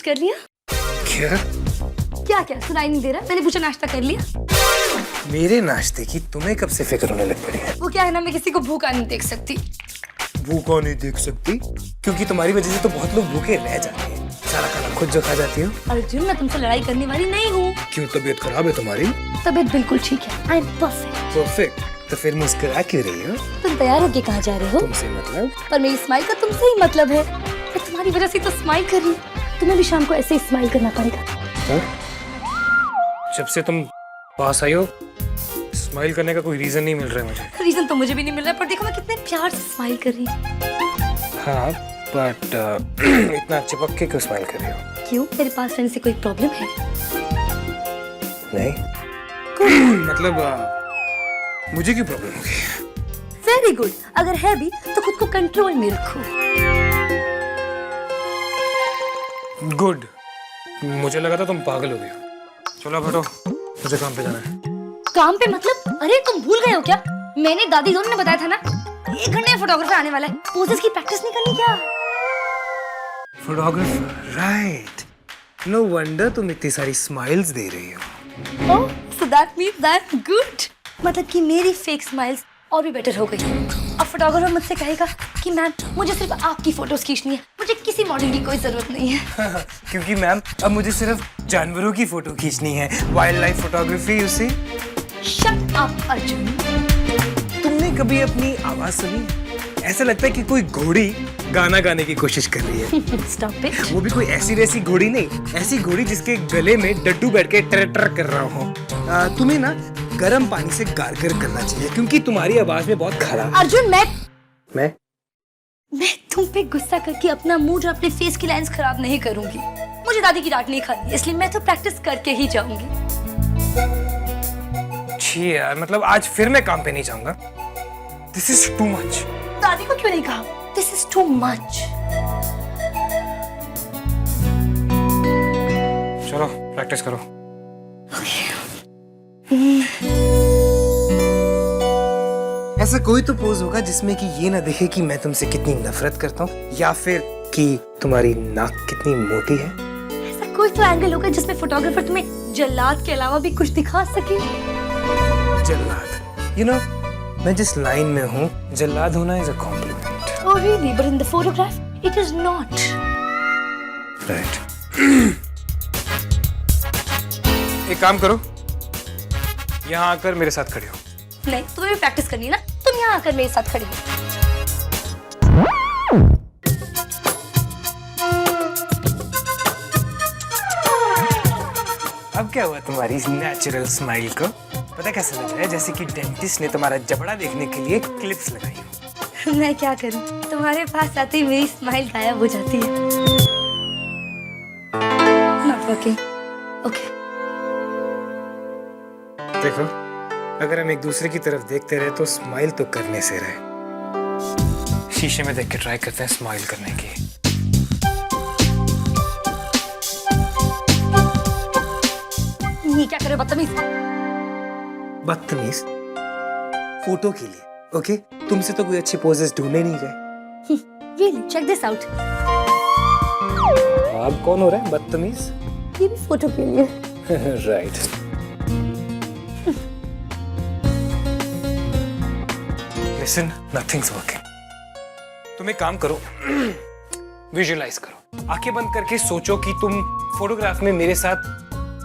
Breakfast कर लिया? क्या? क्या क्या सुनाई नहीं दे रहा? मैंने पूछा नाश्ता कर लिया? मेरे नाश्ते की तुम्हें कब से फिक्र होने लग पड़ी है? वो क्या है ना, मैं किसी को भूखा नहीं देख सकती। भूखा नहीं देख सकती क्योंकि तुम्हारी वजह से तो बहुत लोग भूखे रह जाते हैं। सारा खाना खुद जो खा जाती हो। अर्जुन, मैं तुमसे लड़ाई करने वाली नहीं हूँ। क्यों, तबीयत खराब है तुम्हारी? तबीयत बिल्कुल ठीक है। I am perfect. परफेक्ट? तो फिर मुस्कुरा क्यों रही हो? तुम तैयार होके कहाँ जा रहे हो? तुमसे मतलब? पर मेरी स्माइल का तुमसे ही मतलब है। मैं तुम्हारी वजह से तो स्माइल कर रही हूँ। तुम्हें भी शाम को ऐसे ही स्माइल करना पड़ेगा। हाँ? जब से तुम पास आई हो स्माइल करने का कोई रीजन नहीं मिल रहा है मुझे। रीजन तो मुझे भी नहीं मिल रहा, पर देखो मैं कितने प्यार से स्माइल कर रही हूँ। हाँ, बट इतना चिपक के क्यों स्माइल कर रही हो? क्यों, मेरे पास रहने से कोई प्रॉब्लम है? नहीं। मतलब मुझे क्यों प्रॉब्लम होगी? वेरी गुड, अगर है भी तो खुद को कंट्रोल में रखो। गुड, मुझे लगा था तुम पागल हो गई हो। चलो बैठो, मुझे काम पे जाना है। काम पे मतलब? अरे तुम भूल गए हो क्या? मैंने दादी दोनों ने बताया था ना, 1 घंटे में फोटोग्राफर आने वाला है। पोजेस की प्रैक्टिस नहीं करनी क्या? Photographer, right. नो वंडर तुम इतनी सारी स्माइल्स दे रही हो। Oh, so that means that good. मतलब कि मेरी फेक स्माइल्स और भी बेटर हो गई। अब फोटोग्राफर मुझसे कहेगा कि मैम मुझे सिर्फ आपकी फोटोज खींचनी है, मुझे किसी मॉडल की कोई जरूरत नहीं है। क्योंकि मैम अब मुझे सिर्फ जानवरों की फोटो खींचनी है, wildlife photography. You see. Shut up Arjun. तुमने कभी अपनी आवाज सुनी? ऐसा लगता है कि कोई घोड़ी गाना गाने की कोशिश कर रही है। Stop it. वो भी कोई ऐसी वैसी घोड़ी नहीं, ऐसी घोड़ी जिसके गले में डड्डू बैठ के टर टर कर रहा हो। तुम्हें ना गर्म पानी से गार्गल करना चाहिए क्योंकि तुम्हारी आवाज में बहुत खराब। अर्जुन, मैं तुम पे गुस्सा करके अपना मूड और अपने फेस की लाइंस खराब नहीं करूंगी। मुझे दादी की डांट नहीं खानी, इसलिए मैं तो प्रैक्टिस करके ही जाऊंगी। छी यार, मतलब आज फिर मैं काम पे नहीं जाऊंगा। This is too much. दादी को क्यों नहीं कहा? This is too much. चलो प्रैक्टिस करो। ऐसा कोई तो पोज होगा जिसमें कि ये ना दिखे कि मैं तुमसे कितनी नफरत करता हूँ, या फिर कि तुम्हारी नाक कितनी मोटी है। ऐसा कोई तो एंगल होगा जिसमें फोटोग्राफर तुम्हें जल्लाद के अलावा भी कुछ दिखा सके। जल्लाद, यू नो मैं जिस लाइन में हूँ, जल्लाद होना is a compliment. Oh really? But in the photograph, it is not. Right. एक काम करो, यहाँ आकर मेरे साथ खड़े हो। नहीं, तुम्हें भी प्रैक्टिस करनी है ना, तुम यहाँ आकर मेरे साथ खड़ी हो। अब क्या हुआ तुम्हारी इस नेचुरल स्माइल को? पता कैसा लग रहा है? जैसे कि डेंटिस्ट ने तुम्हारा जबड़ा देखने के लिए क्लिप्स लगाई हो। मैं क्या करूं, तुम्हारे पास आते ही मेरी स्माइल गायब हो जाती है। Not working. Okay. देखो, अगर हम एक दूसरे की तरफ देखते रहे तो स्माइल तो करने से रहे। शीशे में देख के ट्राई करते हैं स्माइल करने की। ये क्या करे बदतमीज? बदतमीज? फोटो के लिए, ओके? तुमसे तो कोई अच्छे पोजेस ढूंढने नहीं गए। Really? Check this out. अब कौन हो रहा है बदतमीज? ये भी फोटो के लिए। राइट। Listen, nothing's working. तुम एक काम करो, विजुअलाइज करो, आंखें बंद करके सोचो कि तुम फोटोग्राफ में मेरे साथ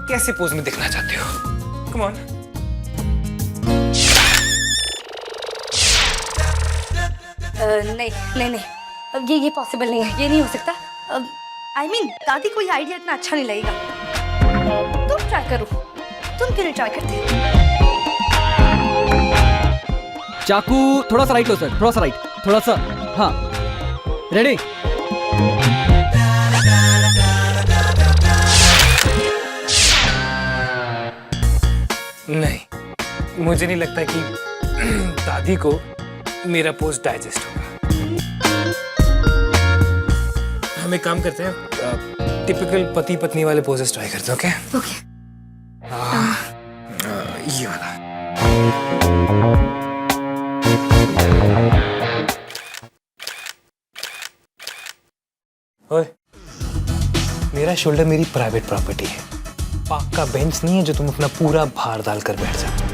कैसे पोज में दिखना चाहते हो। Come on. नहीं, अब ये पॉसिबल नहीं है, ये नहीं हो सकता। I mean, दादी को ये आइडिया इतना अच्छा नहीं लगेगा। तुम ट्राई करो, तुम क्यों नहीं ट्राई करते? चाकू थोड़ा सा राइट लो सर, थोड़ा सा राइट, थोड़ा सा। हाँ, रेडी? नहीं, मुझे नहीं लगता कि दादी को मेरा पोस्ट डाइजेस्ट होगा। हम एक काम करते हैं, टिपिकल पति पत्नी वाले पोजेस ट्राई करते हैं। ओके? ओके। ये वाला। ओए, मेरा शोल्डर मेरी प्राइवेट प्रॉपर्टी है, पार्क का बेंच नहीं है जो तुम अपना पूरा भार डालकर बैठ जाओ।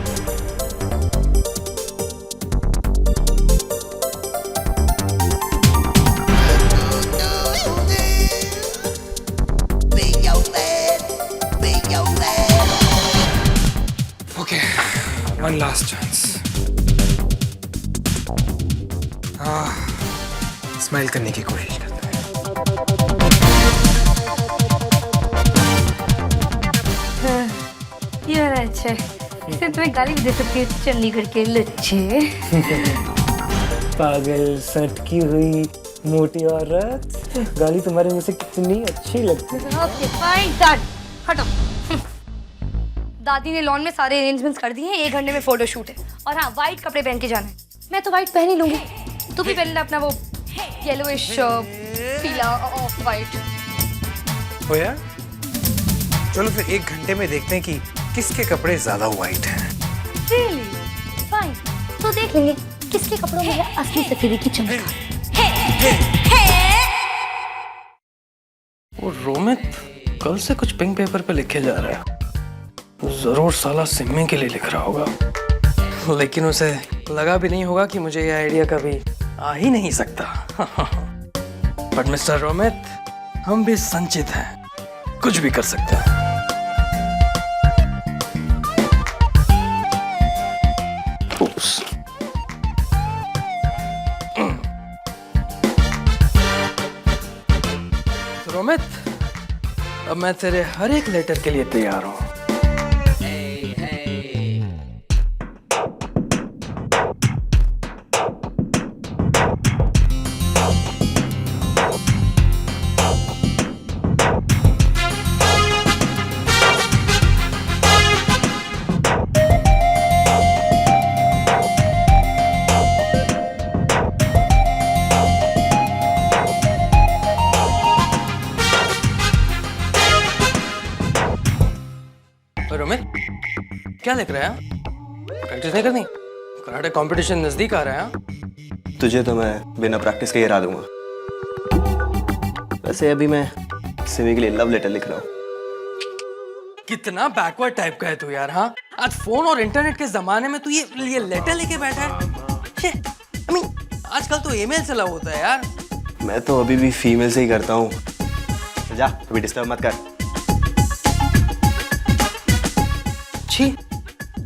Okay, one last chance. Smile करने की कोशिश करते हैं। ये वाला अच्छा है, इसे तुम्हें गाली भी दे सकती है चंडीगढ़ के लच्छे। पागल सटकी हुई मोटी औरत, गाली तुम्हारे मुंह से कितनी अच्छी लगती है। ओके फाइन डन, हटो। दादी ने लॉन में सारे अरेंजमेंट्स कर दिए हैं, 1 घंटे में फोटो शूट है। और हाँ, वाइट कपड़े पहन के जाना है। मैं तो वाइट पहन ही लूंगी, तू भी पहन ले अपना वो येलोइश पीला ऑफ वाइट। हो यार, चलो फिर 1 घंटे में देखते हैं कि किसके कपड़े ज्यादा वाइट हैं। रियली फाइन, तो देख लेंगे किसके कपड़ों में है असली सफेदी की चमक। वो रोमित कल से कुछ पिंक पेपर पे लिखे जा रहा है, जरूर साला सिम्मी के लिए लिख रहा होगा, लेकिन उसे लगा भी नहीं होगा कि मुझे ये आइडिया कभी आ ही नहीं सकता। बट मिस्टर रोमित, हम भी संचित हैं, कुछ भी कर सकते हैं। Oops. रोमित, अब मैं तेरे हर एक लेटर के लिए तैयार हूं। रोमित, क्या लिख रहा है? प्रैक्टिस नहीं करनी? कराटे कंपटीशन नजदीक आ रहा है। तुझे तो मैं बिना प्रैक्टिस के हरा दूंगा। वैसे अभी मैं सिमी के लिए लव लेटर लिख रहा हूँ। कितना बैकवर्ड टाइप का है तू यार। हाँ, आज फोन और इंटरनेट के जमाने में तू ये लेटर लेके बैठा है। I mean, आजकल तो ईमेल से लव होता है यार। मैं तो अभी भी फीमेल से ही करता हूँ। जा, अभी डिस्टर्ब मत कर। छी,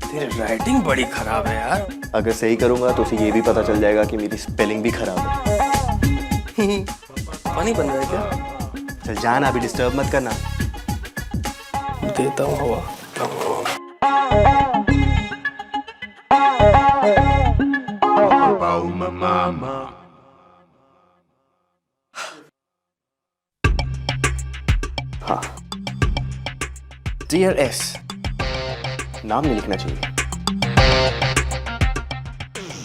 तेरी राइटिंग बड़ी खराब है यार। अगर सही करूंगा तो उसे ये भी पता चल जाएगा कि मेरी स्पेलिंग भी खराब है। फनी बन रहा है क्या? चल जाना, अभी डिस्टर्ब मत करना। देता हूँ हवा। हाँ, डियर एस, नाम नहीं लिखना चाहिए।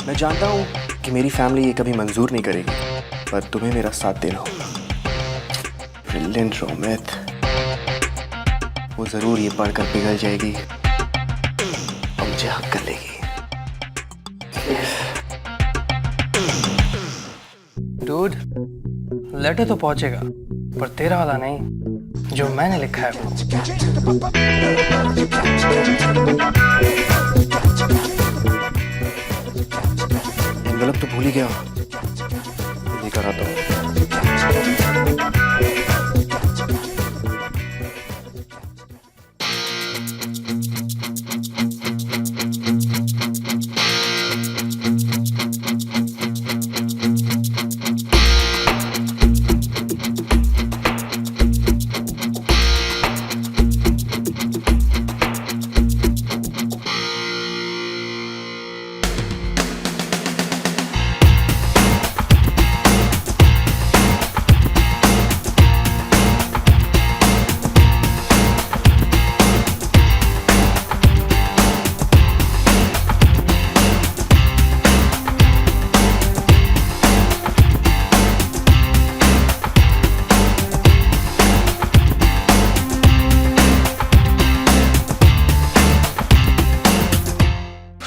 मैं जानता हूं कि मेरी फैमिली ये कभी मंजूर नहीं करेगी, पर तुम्हें मेरा साथ देना होगा। ब्रिलियंट रोमित, वो जरूर ये पढ़कर पिघल जाएगी और मुझे हक कर लेगी। डूड, लेटर तो पहुंचेगा, पर तेरा वाला नहीं जो मैंने लिखा है वो। एनवेलप तो भूल ही गया, लेकर आता हूँ।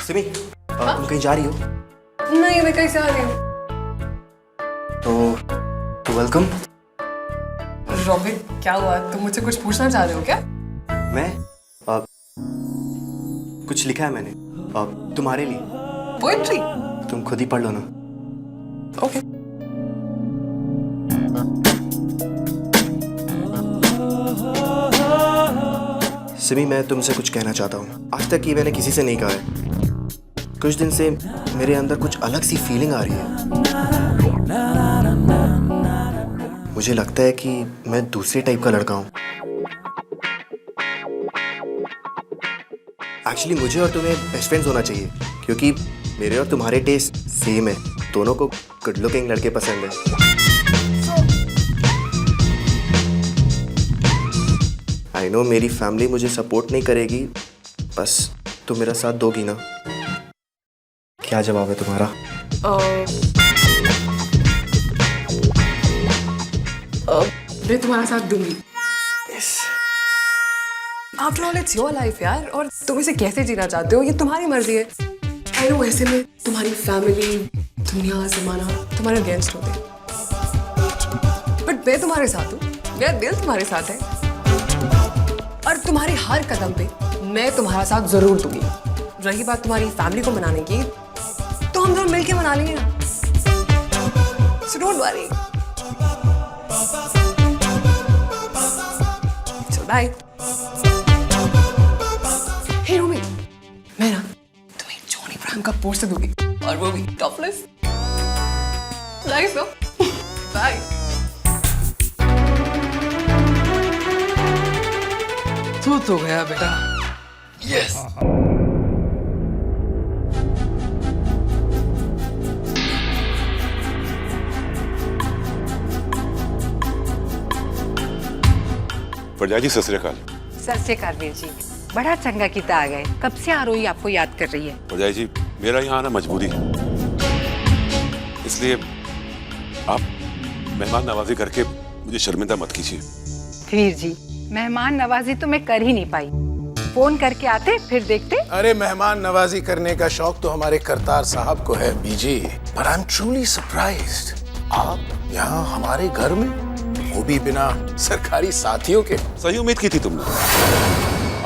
सिमी, तुम कहीं जा रही हो? नहीं, मैं कहीं से आ रही हूँ। तो वेलकम। रोमित, क्या हुआ? तुम मुझसे कुछ पूछना चाह रहे हो क्या? मैं कुछ लिखा है मैंने तुम्हारे लिए। पोएट्री? तुम खुद ही पढ़ लो ना। ओके। सिमी, मैं तुमसे कुछ कहना चाहता हूँ। आज तक ये मैंने किसी से नहीं कहा है। कुछ दिन से मेरे अंदर कुछ अलग सी फीलिंग आ रही है। मुझे लगता है कि मैं दूसरे टाइप का लड़का हूँ। एक्चुअली मुझे और तुम्हें बेस्ट फ्रेंड्स होना चाहिए, क्योंकि मेरे और तुम्हारे टेस्ट सेम है। दोनों को गुड लुकिंग लड़के पसंद है। आई नो मेरी फैमिली मुझे सपोर्ट नहीं करेगी, बस तुम मेरा साथ दोगी ना? क्या जवाब है तुम्हारा? मैं तुम्हारा साथ दूंगी। After all it's your life यार, और तुम इसे कैसे जीना चाहते हो ये तुम्हारी मर्जी है। आई नो ऐसे में तुम्हारी फैमिली, दुनिया, जमाना तुम्हारे अगेंस्ट होते हैं, बट मैं तुम्हारे साथ हूँ। मेरा दिल तुम्हारे साथ है और तुम्हारे हर कदम पे मैं तुम्हारा साथ जरूर दूंगी। रही बात तुम्हारी फैमिली को मनाने की, तो हम दोनों मिलके मना लेंगे ना। So don't worry. चल बाय। हे रोमी, मैं ना तुम्हें जॉनी इब्राहिम का पोस्टर दूंगी, और वो भी टॉपलेस। Nice no? बाय। तू तो गया बेटा। यस। फरजा जी, सत श्री अकाल। सत श्री अकाल वीर जी, बड़ा चंगा कीता आ गए। कब से आरोही आपको याद कर रही है? फरजा जी, मेरा यहाँ आना मजबूरी है, इसलिए आप मेहमान नवाजी करके मुझे शर्मिंदा मत कीजिए। वीर जी, मेहमान नवाजी तो मैं कर ही नहीं पाई। फोन करके आते फिर देखते। अरे मेहमान नवाजी करने का शौक तो हमारे करतार साहब को है बीजी, पर आई एम ट्रूली सरप्राइज्ड आप यहाँ हमारे घर में, वो भी बिना सरकारी साथियों के। सही उम्मीद की थी तुमने।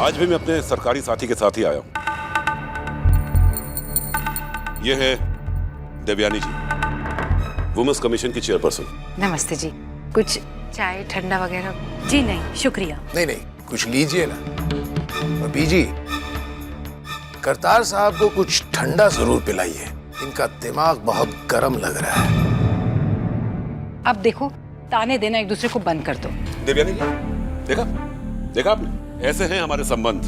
आज भी मैं अपने सरकारी साथी के साथ ही आया हूँ। ये है देवयानी जी, वुमेन्स कमीशन की चेयरपर्सन। नमस्ते जी, कुछ चाय ठंडा वगैरह? जी नहीं, शुक्रिया। नहीं, कुछ लीजिए ना। और बीजी, करतार साहब को कुछ ठंडा जरूर पिलाइए, इनका दिमाग बहुत गर्म लग रहा है। अब देखो, ताने देना एक दूसरे को बंद कर दो। देवयानी जी, देखा आपने, ऐसे हैं हमारे संबंध।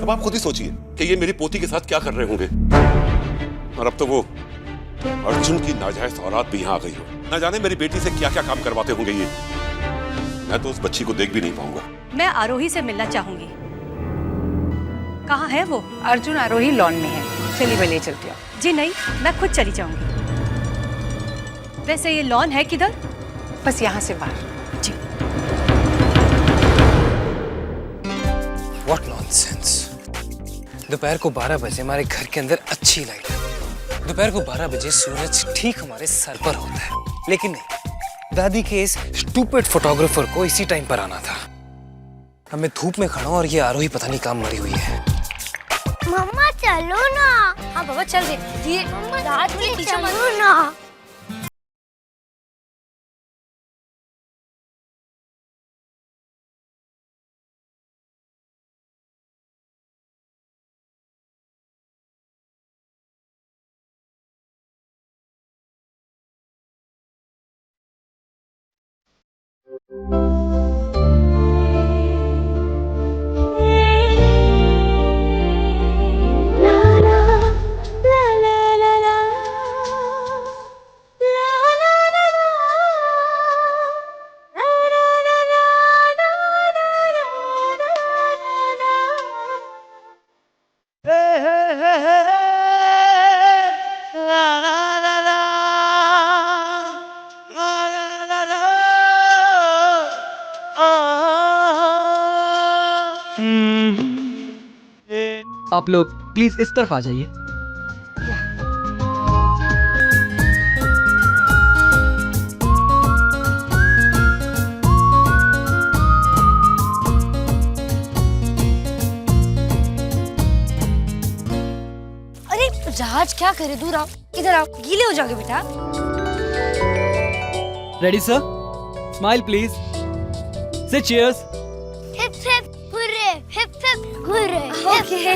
अब आप खुद ही सोचिए कि ये मेरी पोती के साथ क्या कर रहे होंगे। और अब तो वो अर्जुन की नाजायज औलाद भी यहाँ आ गई हो। न जाने मेरी बेटी से क्या क्या काम करवाते होंगे ये। मैं तो उस बच्ची को देख भी नहीं पाऊंगा। मैं आरोही से मिलना चाहूंगी। कहाँ है वो? अर्जुन आरोही लॉन में है, चलिए मैं ले चलती हूँ। जी नहीं, मैं खुद चली जाऊंगी। वैसे ये लॉन है किधर? बस यहाँ से बाहर। जी। What nonsense! दोपहर को 12 बजे हमारे घर के अंदर अच्छी लाइट है। दोपहर को 12 बजे सूरज ठीक हमारे सर पर होता है, लेकिन नहीं, दादी के इस स्टूपिड फोटोग्राफर को इसी टाइम पर आना था। अब मैं धूप में खड़ा हूं और ये आरोही पता नहीं काम मरी हुई है। मम्मा चलो ना। हाँ बाबा चल दे। ये रात में पीछे मत। चलो ना। आप लोग प्लीज इस तरफ आ जाइए। राज क्या करे, दूर आओ, इधर आओ, गीले हो जाओगे बेटा। Ready sir? Smile please. Say cheers. Hip hip hurray, hip hip hurray. Okay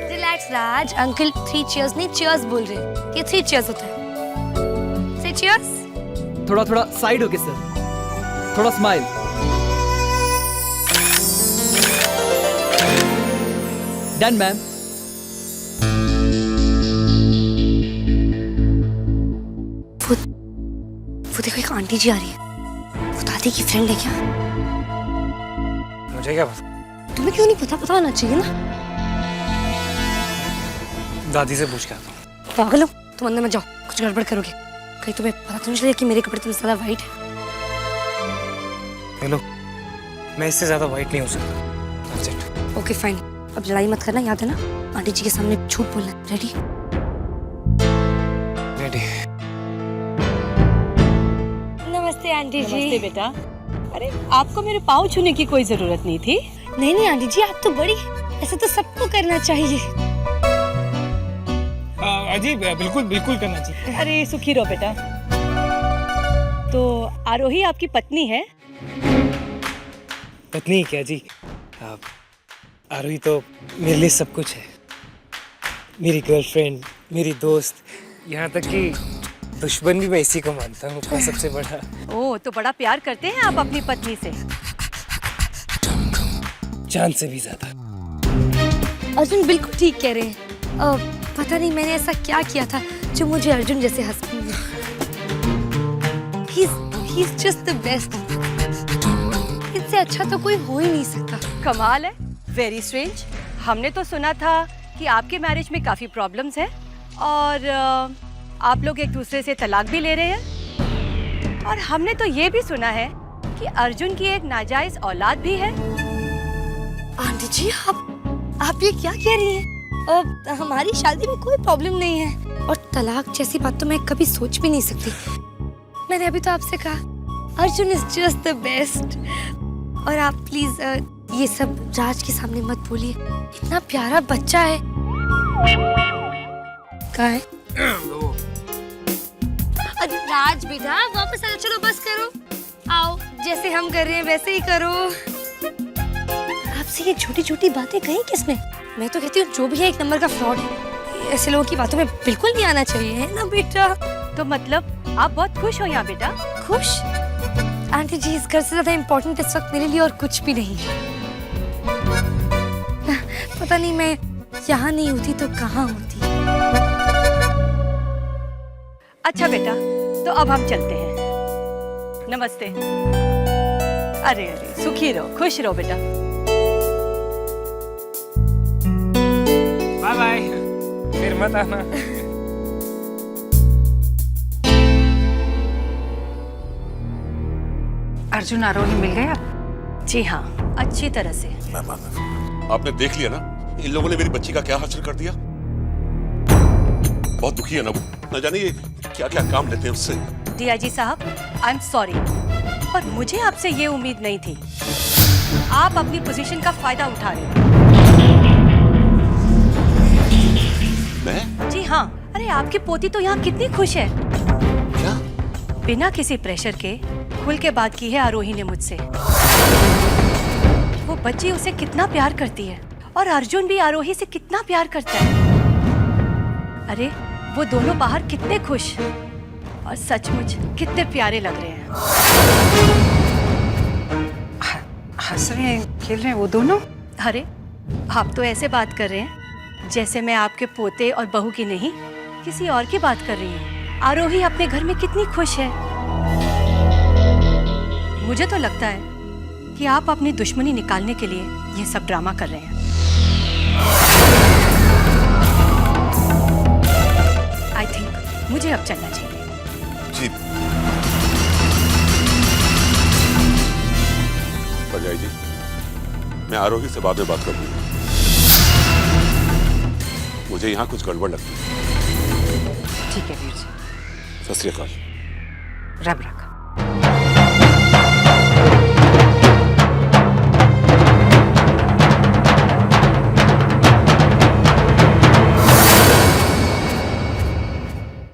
relax Raj, uncle 3 cheers नहीं चीयर्स बोल रहे हैं, ये 3 चीयर्स होता है। से चीयर्स। थोड़ा थोड़ा साइड होके सर, थोड़ा स्माइल। Done ma'am. वो देखो एक आंटी जी आ रही है, वो दादी की फ्रेंड है क्या? मुझे क्या पता, तुम्हें क्यों नहीं पता? पता होना चाहिए ना। दादी से पूछ के आता हूँ। पागल हो तुम, अंदर मत जाओ, कुछ गड़बड़ करोगे। कहीं तुम्हें पता तो नहीं चलेगा कि मेरे कपड़े तुमसे ज्यादा वाइट है। हेलो, मैं इससे ज्यादा वाइट नहीं हो सकता। That's it. ओके फाइन, अब लड़ाई मत करना, याद है ना? आंटी जी के सामने झूठ बोलना। रेडी? रेडी। नमस्ते आंटी जी। नमस्ते बेटा। अरे आपको मेरे पाँव छूने की कोई जरूरत नहीं थी। नहीं नहीं आंटी जी, आप तो बड़ी, ऐसा तो सबको करना चाहिए। अजी बिल्कुल बिल्कुल करना चाहिए। अरे सुखी रहो बेटा। तो आरोही आपकी पत्नी है? पत्नी क्या जी, आरोही तो मेरे लिए सब कुछ है। मेरी गर्लफ्रेंड, मेरी दोस्त, यहाँ तक कि दुश्मन भी मैं इसी को मानता हूँ, सबसे बड़ा। ओह, तो बड़ा प्यार करते हैं आप अपनी पत्नी से? जान से भी ज्यादा। अर्जुन बिल्कुल ठीक कह रहे हैं। पता नहीं मैंने ऐसा क्या किया था जो मुझे अर्जुन जैसे हस्बैंड मिला। He's just the best। इससे अच्छा तो कोई हो ही नहीं सकता। कमाल है, वेरी स्ट्रेंज। हमने तो सुना था कि आपके मैरिज में काफी प्रॉब्लम्स हैं और आप लोग एक दूसरे से तलाक भी ले रहे हैं। और हमने तो ये भी सुना है कि अर्जुन की एक नाजायज औलाद भी है। आंटी जी आप ये क्या कह रही हैं? हमारी शादी में कोई प्रॉब्लम नहीं है, और तलाक जैसी बात तो मैं कभी सोच भी नहीं सकती। मैंने अभी तो आपसे कहा Arjun is just the best. और आप प्लीज ये सब राज के सामने मत बोलिए, इतना प्यारा बच्चा है। कहाँ है? राज बेटा वापस आ, चलो बस करो, आओ, जैसे हम कर रहे हैं वैसे ही करो। आपसे ये छोटी छोटी बातें कही किसने? मैं तो कहती हूँ जो भी है एक नंबर का फ्रॉड है। ऐसे लोगों की बातों में बिल्कुल नहीं आना चाहिए, है ना बेटा? तो मतलब आप बहुत खुश हो यहाँ बेटा? खुश? आंटी जी इस घर से ज्यादा इम्पोर्टेंट इस वक्त मेरे लिए और कुछ भी नहीं है। पता नहीं मैं यहाँ नहीं होती तो कहाँ होती। अच्छा बेटा, तो अब हम चलते हैं। नमस्ते। अरे अरे सुखी रहो, खुश रहो बेटा। बाय बाय, फिर मत आना। अर्जुन आरोही मिल गया? जी हाँ, अच्छी तरह से। आपने देख लिया ना इन लोगों ने मेरी बच्ची का क्या हासिल कर दिया। बहुत दुखी है ना वो, न जाने ये क्या क्या काम लेते हैं उससे। डीआईजी साहब, आई एम सॉरी, पर मुझे आपसे ये उम्मीद नहीं थी। आप अपनी पोजीशन का फायदा उठा रहे हो। मैं? जी हाँ, अरे आपकी पोती तो यहाँ कितनी खुश है। क्या? बिना किसी प्रेशर के खुल के बात की है आरोही ने मुझसे। वो बच्ची उसे कितना प्यार करती है और अर्जुन भी आरोही से कितना प्यार करता है। अरे वो दोनों बाहर कितने खुश और सचमुच कितने प्यारे लग रहे हैं। हंस रहे हैं, खेल रहे हैं वो दोनों? अरे आप तो ऐसे बात कर रहे हैं जैसे मैं आपके पोते और बहू की नहीं, किसी और की बात कर रही हूँ। आरोही अपने घर में कितनी खुश है। मुझे तो लगता है कि आप अपनी दुश्मनी निकालने के लिए ये सब ड्रामा कर रहे हैं। आई थिंक मुझे अब चलना चाहिए। जी भरजाई जी, मैं आरोही से बाद में बात करूंगा। मुझे यहाँ कुछ गड़बड़ लगती है। ठीक है वीर जी, सत श्री अकाल। रब रखा।